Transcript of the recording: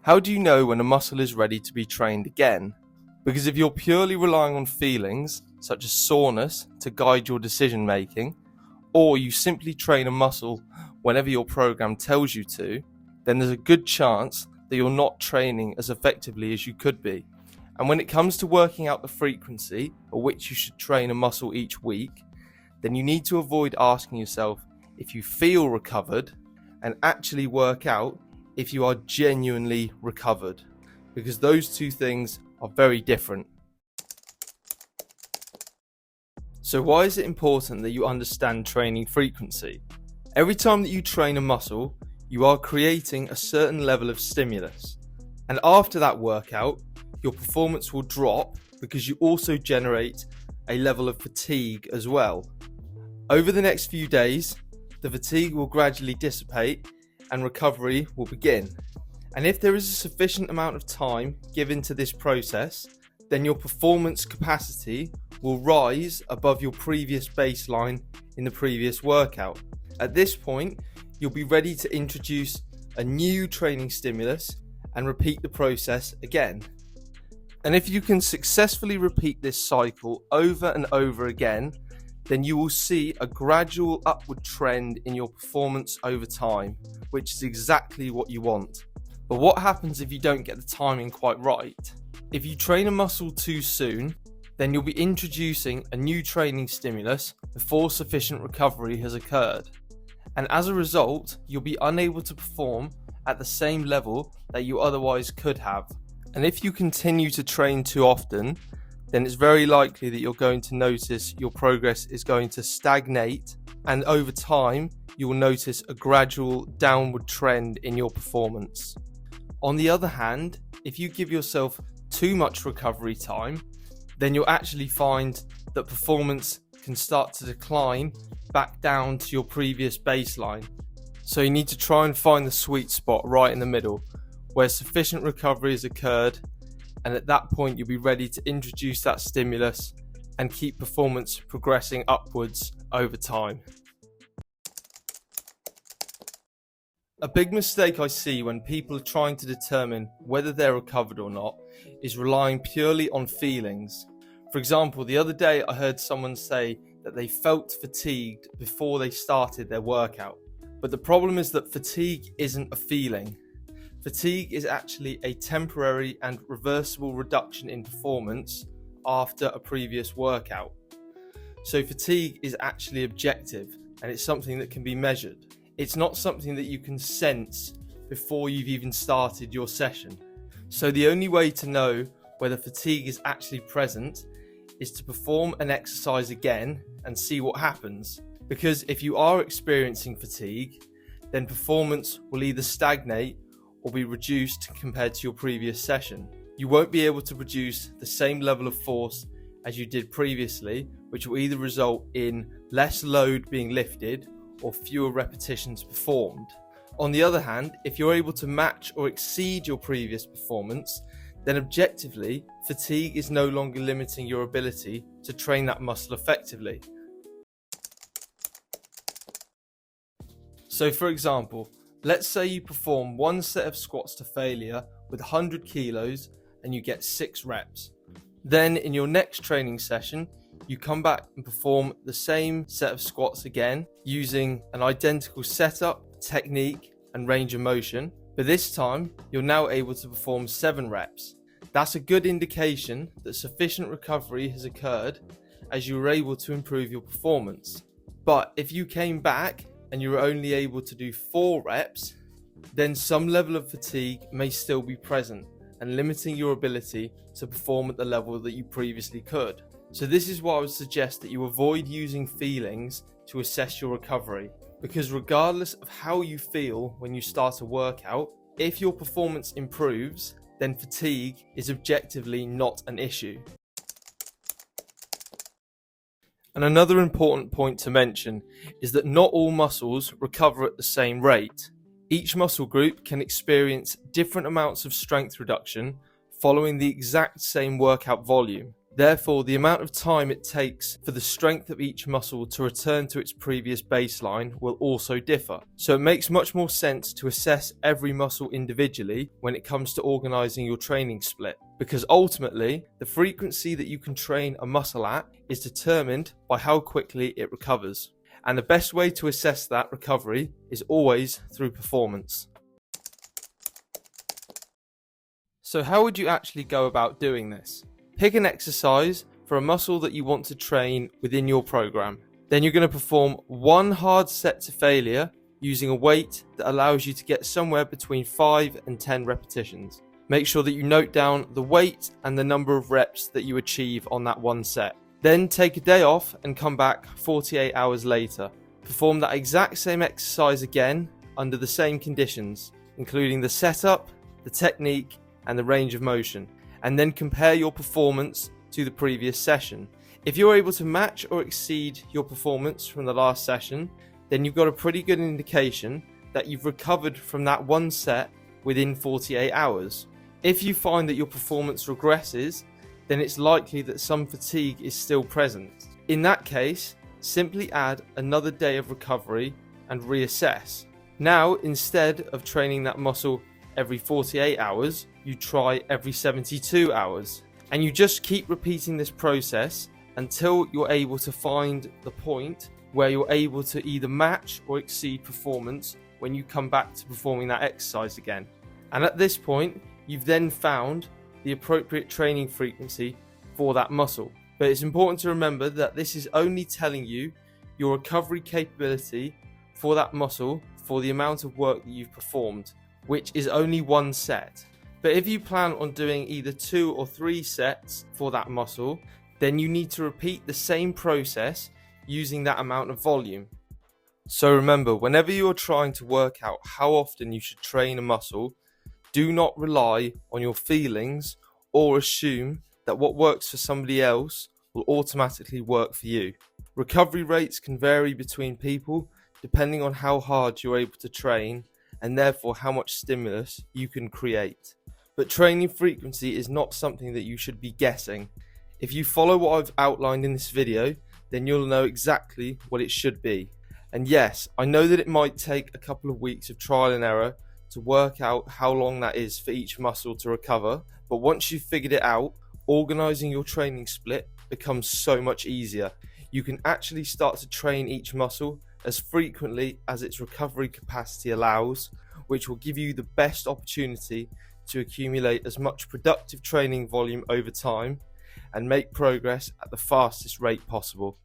How do you know when a muscle is ready to be trained again? Because if you're purely relying on feelings, such as soreness, to guide your decision making, or you simply train a muscle whenever your program tells you to, then there's a good chance that you're not training as effectively as you could be. And when it comes to working out the frequency at which you should train a muscle each week, then you need to avoid asking yourself if you feel recovered and actually work out if you are genuinely recovered, because those two things are very different. So why is it important that you understand training frequency? Every time that you train a muscle, you are creating a certain level of stimulus. And after that workout, your performance will drop because you also generate a level of fatigue as well. Over the next few days, the fatigue will gradually dissipate and recovery will begin. And if there is a sufficient amount of time given to this process, then your performance capacity will rise above your previous baseline in the previous workout. At this point, you'll be ready to introduce a new training stimulus and repeat the process again. And if you can successfully repeat this cycle over and over again, then you will see a gradual upward trend in your performance over time, which is exactly what you want. But what happens if you don't get the timing quite right? If you train a muscle too soon, then you'll be introducing a new training stimulus before sufficient recovery has occurred. And as a result, you'll be unable to perform at the same level that you otherwise could have. And if you continue to train too often, then it's very likely that you're going to notice your progress is going to stagnate, and over time, you will notice a gradual downward trend in your performance. On the other hand, if you give yourself too much recovery time, then you'll actually find that performance can start to decline back down to your previous baseline. So you need to try and find the sweet spot right in the middle, where sufficient recovery has occurred, and at that point you'll be ready to introduce that stimulus and keep performance progressing upwards over time. A big mistake I see when people are trying to determine whether they're recovered or not is relying purely on feelings. For example, the other day I heard someone say that they felt fatigued before they started their workout. But the problem is that fatigue isn't a feeling. Fatigue is actually a temporary and reversible reduction in performance after a previous workout. So fatigue is actually objective, and it's something that can be measured. It's not something that you can sense before you've even started your session. So the only way to know whether fatigue is actually present is to perform an exercise again and see what happens. Because if you are experiencing fatigue, then performance will either stagnate or be reduced compared to your previous session. You won't be able to produce the same level of force as you did previously, which will either result in less load being lifted or fewer repetitions performed. On the other hand, if you're able to match or exceed your previous performance, then objectively, fatigue is no longer limiting your ability to train that muscle effectively. So for example, let's say you perform one set of squats to failure with 100 kilos and you get 6 reps. Then in your next training session, you come back and perform the same set of squats again using an identical setup, technique and range of motion, but this time you're now able to perform 7 reps. That's a good indication that sufficient recovery has occurred as you were able to improve your performance. But if you came back and you were only able to do 4 reps, then some level of fatigue may still be present and limiting your ability to perform at the level that you previously could. So this is why I would suggest that you avoid using feelings to assess your recovery, because regardless of how you feel when you start a workout, if your performance improves, then fatigue is objectively not an issue. And another important point to mention is that not all muscles recover at the same rate. Each muscle group can experience different amounts of strength reduction following the exact same workout volume. Therefore, the amount of time it takes for the strength of each muscle to return to its previous baseline will also differ. So it makes much more sense to assess every muscle individually when it comes to organising your training split, because ultimately, the frequency that you can train a muscle at is determined by how quickly it recovers. And the best way to assess that recovery is always through performance. So how would you actually go about doing this? Pick an exercise for a muscle that you want to train within your program. Then you're going to perform one hard set to failure using a weight that allows you to get somewhere between 5 and 10 repetitions. Make sure that you note down the weight and the number of reps that you achieve on that one set. Then take a day off and come back 48 hours later. Perform that exact same exercise again under the same conditions, including the setup, the technique, and the range of motion, and then compare your performance to the previous session. If you're able to match or exceed your performance from the last session, then you've got a pretty good indication that you've recovered from that one set within 48 hours. If you find that your performance regresses, then it's likely that some fatigue is still present. In that case, simply add another day of recovery and reassess. Now, instead of training that muscle every 48 hours, you try every 72 hours. And you just keep repeating this process until you're able to find the point where you're able to either match or exceed performance when you come back to performing that exercise again. And at this point, you've then found the appropriate training frequency for that muscle. But it's important to remember that this is only telling you your recovery capability for that muscle for the amount of work that you've performed, which is only one set. But if you plan on doing either 2 or 3 sets for that muscle, then you need to repeat the same process using that amount of volume. So remember, whenever you're trying to work out how often you should train a muscle, do not rely on your feelings or assume that what works for somebody else will automatically work for you. Recovery rates can vary between people depending on how hard you're able to train and therefore how much stimulus you can create. But training frequency is not something that you should be guessing. If you follow what I've outlined in this video, then you'll know exactly what it should be. And yes, I know that it might take a couple of weeks of trial and error to work out how long that is for each muscle to recover, but once you've figured it out, organising your training split becomes so much easier. You can actually start to train each muscle as frequently as its recovery capacity allows, which will give you the best opportunity to accumulate as much productive training volume over time and make progress at the fastest rate possible.